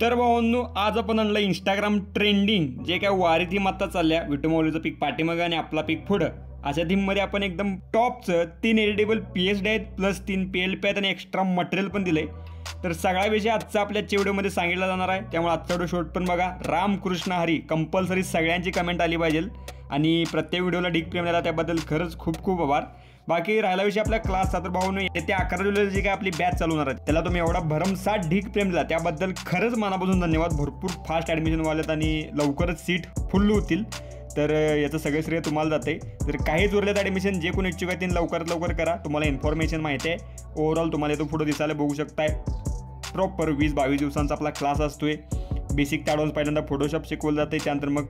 तर भावांनो, आज आपण आणलं इंस्टाग्राम ट्रेंडिंग, जे काय वारी थीम आता चालल्या, विठू माऊलीचं पीक पाठीमागं आणि आपला पीक पुढं, अशा थीममध्ये आपण एकदम टॉपचं 3 एडिटेबल PSD आहेत प्लस 3 PLP आहेत आणि एक्स्ट्रा मटेरियल पण दिले. तर सगळा विषय आजचा आपल्या व्हिडिओमध्ये सांगितला जाणार आहे, त्यामुळे आजचा व्हिडिओ शॉर्ट पण बघा. रामकृष्ण हरी कंपल्सरी सगळ्यांची कमेंट आली पाहिजे आणि प्रत्येक व्हिडिओला ढीक प्रेम दिला त्याबद्दल खरंच खूप खूप आभार. बाकी राहिला विषय आपल्या क्लासचा, तर भाऊनो येत्या 11 जुलैला जी काय आपली बॅच चालू होणार आहे त्याला तुम्ही एवढा भरमसाठ ढीक प्रेम दिला त्याबद्दल खरंच मनापासून धन्यवाद. भरपूर फास्ट ॲडमिशन वालेत आणि लवकरच सीट फुल होतील, तर याचं सगळं श्रेय तुम्हाला जाते. तर काहीच उरलेत ॲडमिशन, जे कोणी इच्छुक आहे त्यांनी लवकरात लवकर करा. तुम्हाला इन्फॉर्मेशन माहिती आहे. ओव्हरऑल तुम्हाला इथं पुढं दिसायला बघू शकताय. प्रॉपर 20-22 दिवसांचा आपला क्लास असतोय. बेसिक ॲडव्हान्स पहिल्यांदा फोटोशॉप शिकवलं जाते, त्यानंतर मग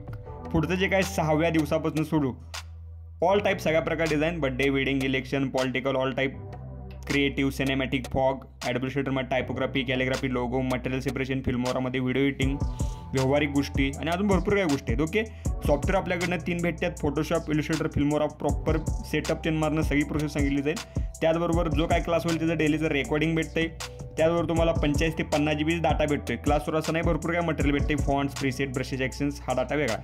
पुढचं जे काय 6व्या दिवसापासून सुरू ऑल टाईप सगळ्या प्रकार design, birthday, wedding, election, political, all type, creative, cinematic, fog, ॲडमिनिस्ट्रेटरमध्ये typography, calligraphy, logo, material separation, फिल्मोरामध्ये व्हिडिओ एडिटिंग, व्यावहारिक गोष्टी आणि अजून भरपूर काही गोष्टी आहेत. ओके, सॉफ्टवेअर आपल्याकडनं 3 भेटतात: Photoshop, Illustrator, Filmora. Proper setup ते मारणं सगळी प्रोसेस सांगितली जाईल. त्याचबरोबर जो काय क्लास होईल त्याचं डेलीचं रेकॉर्डिंग भेटते. त्याचबरोबर तुम्हाला 45 ते 50 GB डाटा भेटतोय. क्लासवर असं नाही, भरपूर काय मटेरियल भेटते. फॉन्ट्स, प्रीसेट, ब्रशेस, ॲक्शन्स, हा डाटा वेगळा.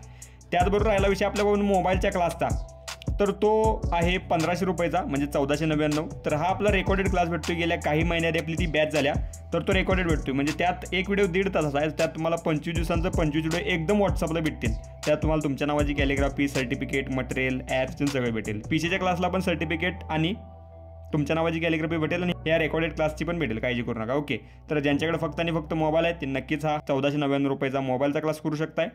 त्याचबरोबर राहिला विषय आपल्याकडून मोबाईलच्या क्लासचा, तर तो आहे 1500 रुपयाचा, म्हणजे 1499. तर हा आपला रेकॉर्डेड क्लास भेटतो. गेल्या काही महिन्यात आपली ती बॅच झाल्या, तर तो रेकॉर्डेड भेटतो. म्हणजे त्यात एक व्हिडिओ 1.5 तासाचा आहे. त्यात तुम्हाला 25 दिवसांचं 25 व्हिडिओ एकदम व्हॉट्सअपला भेटतील. त्यात तुम्हाला तुमच्या नावाची कॅलिग्राफी, सर्टिफिकेट, मटेरियल, ॲप्स सगळं भेटेल. PCच्या क्लासला पण सर्टिफिकेट आणि तुमच्या नावाची कॅलिग्राफी भेटेल आणि या रेकॉर्डेड क्लासची पण भेटेल, काळजी करू नका. ओके, तर ज्यांच्याकडे फक्त आणि फक्त मोबाईल आहे ते नक्कीच हा 1499 रुपयाचा मोबाईलचा क्लास करू शकताय,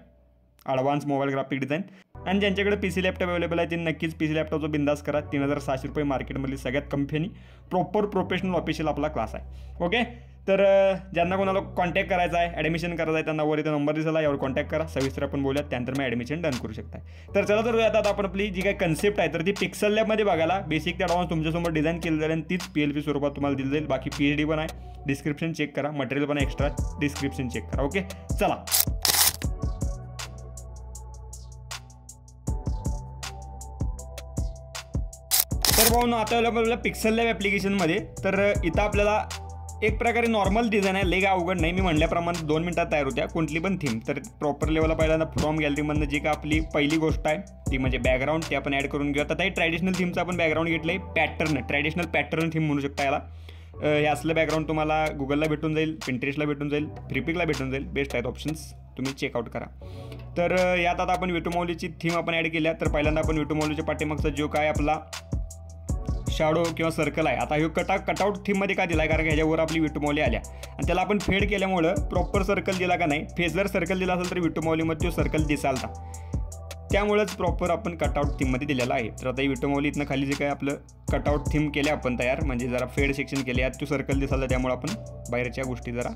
ॲडव्हान्स मोबाईल ग्राफिक डिझाईन. आणि ज्यांच्याकडे PC लॅपटॉप अवेलेबल आहे ते नक्कीच PC लॅपटॉपचा बिंदास करा. 3600 रुपये मार्केटमधली सगळ्यात कंपनी प्रॉपर प्रोफेशनल ऑफिशियल आपला क्लास आहे. ओके, तर ज्यांना कोणाला कॉन्टॅक्ट करायचा आहे, ॲडमिशन करायचं आहे, त्यांना वर इथं नंबर दिसला, यावर कॉन्टॅक्ट करा. सविस्तर आपण बोलूयात, त्यानंतर मी ॲडमिशन डन करू शकता. तर चला, तर आता आपण आपली जी काही कन्सेप्ट आहे तर ती पिक्सल लॅबमध्ये बघायला. बेसिक ते ॲडव्हान्स तुमच्यासमोर डिझाईन केलं जाईल आणि तीच PLP स्वरूपात तुम्हाला दिली जाईल. बाकी PhD पण आहे, डिस्क्रिप्शन चेक करा. मटेरियल पण एक्स्ट्रा, डिस्क्रिप्शन चेक करा. ओके, चला. तर भाऊ आता आपल्याला पिक्सल लॅब ॲप्लिकेशनमध्ये, तर इथं आपल्याला एक प्रकारे नॉर्मल डिझाईन आहे, लई अवघड नाही. मी म्हणल्याप्रमाणे 2 मिनिटात तयार होत्या कोणती पण थीम. तर प्रॉपर लेवलला पहिल्यांदा फ्रॉम गॅलरीमधनं जी का आपली पहिली गोष्ट आहे ती म्हणजे बॅकग्राऊंड, ते आपण ॲड करून घेऊ. आता काही ट्रॅडिशनल थीमचं आपण बॅकग्राऊंड घेतलं आहे. पॅटर्न, ट्रॅडिशनल पॅटर्न थीम म्हणू शकता याला. हे असलं बॅकग्राऊंड तुम्हाला गुगलला भेटून जाईल, पिंटरेस्टला भेटून जाईल, फ्रीपिकला भेटून जाईल. बेस्ट आहेत ऑप्शन्स, तुम्ही चेकआउट करा. तर यात आता आपण विठू माऊलीची थीम आपण ॲड केल्या. तर पहिल्यांदा आपण विठू माऊलीच्या पाठीमागचा जो काय आपला शॅडो किंवा सर्कल आहे, आता हे कटआउट थीममध्ये का दिला आहे, कारण ह्याच्यावर आपली विठू माऊली आल्या आणि त्याला आपण फेड केल्यामुळं प्रॉपर सर्कल दिला का नाही. फेस जर सर्कल दिला असेल तर विठू माऊलीमध्ये तो सर्कल दिसालता, त्यामुळेच प्रॉपर आपण कटआउट थीममध्ये दिलेला आहे. तर आता ही विठू माऊली इथनं खाली जे काय आपलं कटआउट थीम केले आपण तयार, म्हणजे जरा फेड सेक्शन केले, यात तो सर्कल दिसाला, त्यामुळे आपण बाहेरच्या गोष्टी जरा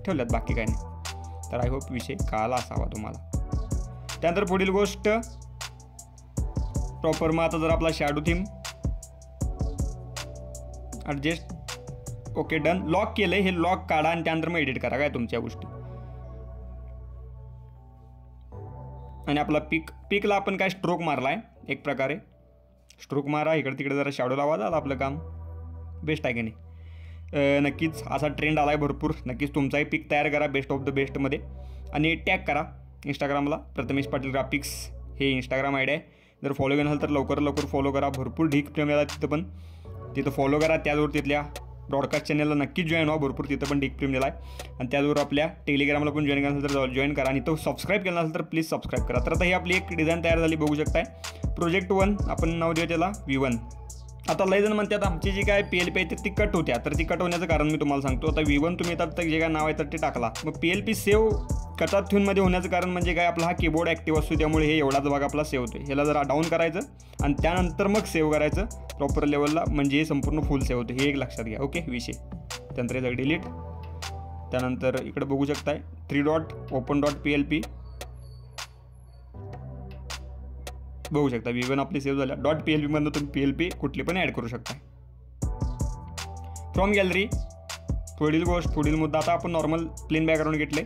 ठेवल्यात, बाकी काय नाही. तर आय होप विषय कळाला असावा तुम्हाला. त्यानंतर पुढील गोष्ट प्रॉपर मग आता जर आपला shadow theme adjust. Okay, done. Lock केलं, हे लॉक काढा आणि त्यानंतर मग एडिट करा काय तुमच्या गोष्टी. आणि आपला पिकला आपण काय स्ट्रोक मारला आहे, एक प्रकारे स्ट्रोक मारा, इकडे तिकडे जरा शॅडो लावा, झालं आपलं काम. बेस्ट आहे की नाही. नक्कीच असा ट्रेंड आला आहे भरपूर. नक्कीच तुमचाही पिक तयार करा बेस्ट ऑफ द बेस्टमध्ये आणि टॅग करा इंस्टाग्रामला. प्रथमेश पाटील ग्राफिक्स हे इंस्टाग्राम आयडी आहे. जर फॉलो केलं असेल तर लवकर फॉलो करा. भरपूर ढीक प्रेम याला तिथं फॉलो करा. त्याचबरोबर तिथल्या ब्रॉडकास्ट चॅनलला नक्कीच जॉईन व्हा, भरपूर तिथं पण ढीक प्रेम दिला आहे. आणि त्याचबरोबर आपल्या टेलिग्रामला पण जॉईन करायचं तर जॉईन करा आणि तो सबस्क्राईब केला असेल तर प्लीज सबस्क्राईब करा. तर आता ही आपली एक डिझाईन तयार झाली, बघू शकताय. प्रोजेक्ट 1 आपण नाव देऊ त्याला V1. आता लय जण म्हणतात आमची जी काय PLP आहे ती कट होत्या, तर ती कट होण्याचं कारण मी तुम्हाला सांगतो. आता V1 तुम्ही तर जे काय नाव आहे तर ते टाकला, मग PLP सेव्ह कटात थ्यूनमध्ये होण्याचं कारण म्हणजे काय, आपला हा कीबोर्ड ॲक्टिव्ह असतो, त्यामुळे हे एवढाच भाग आपला सेव्ह होतो. ह्याला जरा डाऊन करायचं आणि त्यानंतर मग सेव्ह करायचं प्रॉपर लेवलला, म्हणजे हे संपूर्ण फुल सेव्ह होतं. हे एक लक्षात घ्या. ओके, विषय. त्यानंतर याचं डिलीट. त्यानंतर इकडे बघू शकताय 3 डॉट ओपन डॉट PLP बघू शकता. V1 आपली सेव्ह झाल्या. .PLP मधून तुम्ही PLP कुठली पण ॲड करू शकता. फ्रॉम गॅलरी पुढील मुद्दा. आता आपण नॉर्मल प्लेन बॅकग्राऊंड घेतले,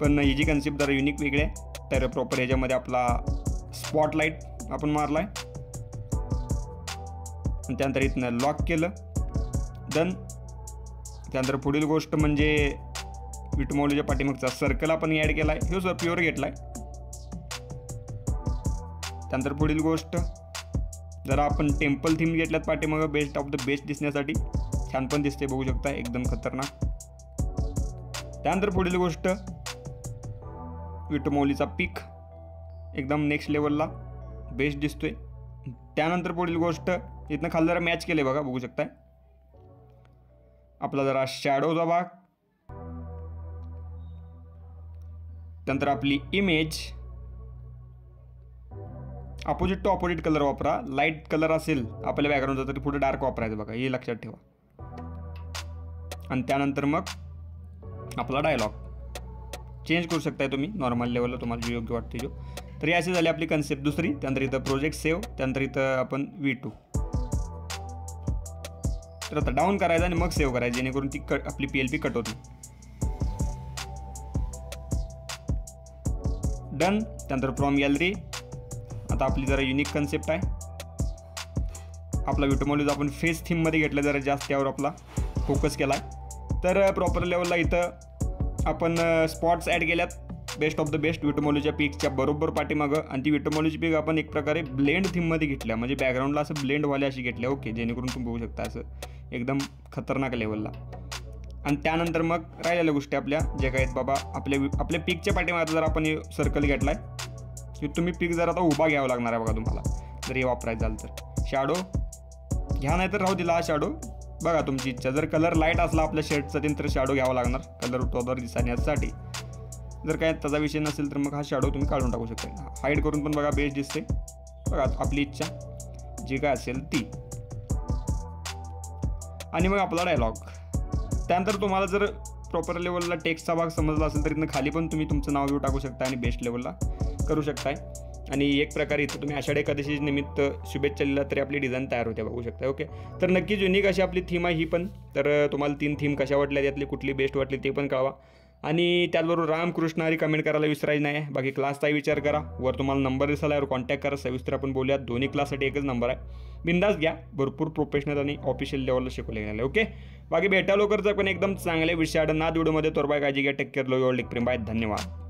पण ही जी कन्सेप्ट जरा युनिक वेगळी आहे. तर प्रॉपर ह्याच्यामध्ये आपला स्पॉटलाईट आपण मारला आहे आणि त्यानंतर इथनं लॉक केलं, डन. त्यानंतर पुढील गोष्ट म्हणजे विटूमॉलीच्या पाठीमागचा सर्कल आपण ॲड केला आहे, ह्यो प्युअर घेतला आहे. त्यानंतर पुढील गोष्ट, जरा आपण टेम्पल थीम घेतल्यात पाठीमागं बेस्ट ऑफ द बेस्ट दिसण्यासाठी, छान पण दिसते बघू शकता, एकदम खतरनाक. त्यानंतर पुढील गोष्ट, विटूमॉलीचा पीक एकदम नेक्स्ट लेवलला बेस्ट दिसतोय. त्यानंतर पुढील गोष्ट, इथनं खाली जरा मॅच केले बघा, बघू शकताय. आपला जरा शॅडोचा भाग, त्यानंतर आपली image opposite to opposite colour वापरा. लाईट कलर असेल आपल्या बॅकग्राऊंडचा तरी पुढे डार्क वापरायचं बघा, हे लक्षात ठेवा. आणि त्यानंतर मग आपला डायलॉग चेंज करू शकताय तुम्ही नॉर्मल लेवलला, तुम्हाला जो योग्य वाटते जो. तर अशी झाली आपली कन्सेप्ट दुसरी. त्यानंतर इथं प्रोजेक्ट सेव्ह, त्यानंतर इथं आपण V2. तर आता डाऊन करायचं आणि मग सेव्ह करायचं, जेणेकरून ती आपली PLP कट होती. डन. त्यानंतर फ्रॉम गॅलरी, आता आपली जरा युनिक कन्सेप्ट आहे. आपला विटूमॉलीचा आपण फेस थीममध्ये घेतलं, जरा जास्त त्यावर आपला फोकस केला आहे. तर प्रॉपर लेवलला इथं आपण स्पॉट्स ॲड केल्यात बेस्ट ऑफ द बेस्ट विटूमॉलीच्या पीकच्या बरोबर पाठीमागं. आणि ती विटूमॉलीची पीक आपण एक प्रकारे ब्लेंड थीममध्ये घेतल्या, म्हणजे बॅकग्राऊंडला असं ब्लेंडवाले अशी घेतल्या. ओके, जेणेकरून तुम्ही बघू शकता असं एकदम खतरनाक लेवलला. आणि त्यानंतर मग राहिलेल्या गोष्टी आपल्या जे काय आहेत बाबा, आपल्या पीकच्या पाठीमागं जर आपण सर्कल घेतला आहे, की तुम्ही पीक जर आता उभा घ्यावा लागणार आहे बघा तुम्हाला, जर हे वापरायचं झालं तर. शॅडो घ्या, नाही तर राहू दिला हा शॅडो, बघा तुमची इच्छा. जर कलर लाईट असला आपल्या शर्टचा तर शॅडो घ्यावा लागणार कलर टॉदर दिसण्यासाठी. जर काय त्याचा विषय नसेल तर मग हा शॅडो तुम्ही काढून टाकू शकता. हाईड करून पण बघा बेस्ट दिसते. बघा आपली इच्छा जी काय असेल ती. आणि मग आपला डायलॉग. त्यानंतर तुम्हाला जर प्रॉपर लेवलला टेक्स्टचा भाग समजला असेल तर इथनं खाली पण तुम्ही तुमचं नाव घेऊ टाकू शकता आणि बेस्ट लेवलला करू शकताय. आणि एक प्रकारे इथं तुम्ही आषाढी एकादशी निमित्त शुभेच्छा लिहिला तरी आपली डिझाईन तयार होते बघू शकता. ओके, तर नक्कीच युनिक अशी आपली थीम आहे ही पण. तर तुम्हाला 3 थीम कशा वाटल्या, त्यातली कुठली बेस्ट वाटली ते पण कळवा. आणि त्याचबरोबर रामकृष्ण हरी कमेंट करायला विसरायचं नाही आहे. बाकी क्लासचाही विचार करा, वर तुम्हाला नंबर दिसायला, यावर कॉन्टॅक्ट करा, सविस्तर आपण बोलूयात. दोन्ही क्लाससाठी एकच नंबर आहे, बिंदास घ्या. भरपूर प्रोफेशनल आणि ऑफिशियल लेवलला शिकवले गेले. ओके, बाकी भेटा लवकरच पण एकदम चांगल्या विषयानं नाद व्हिडिओमध्ये. तोरबाय काळजी घ्या, टेक केअर, लो युअर लेक प्रेम. बाय, धन्यवाद.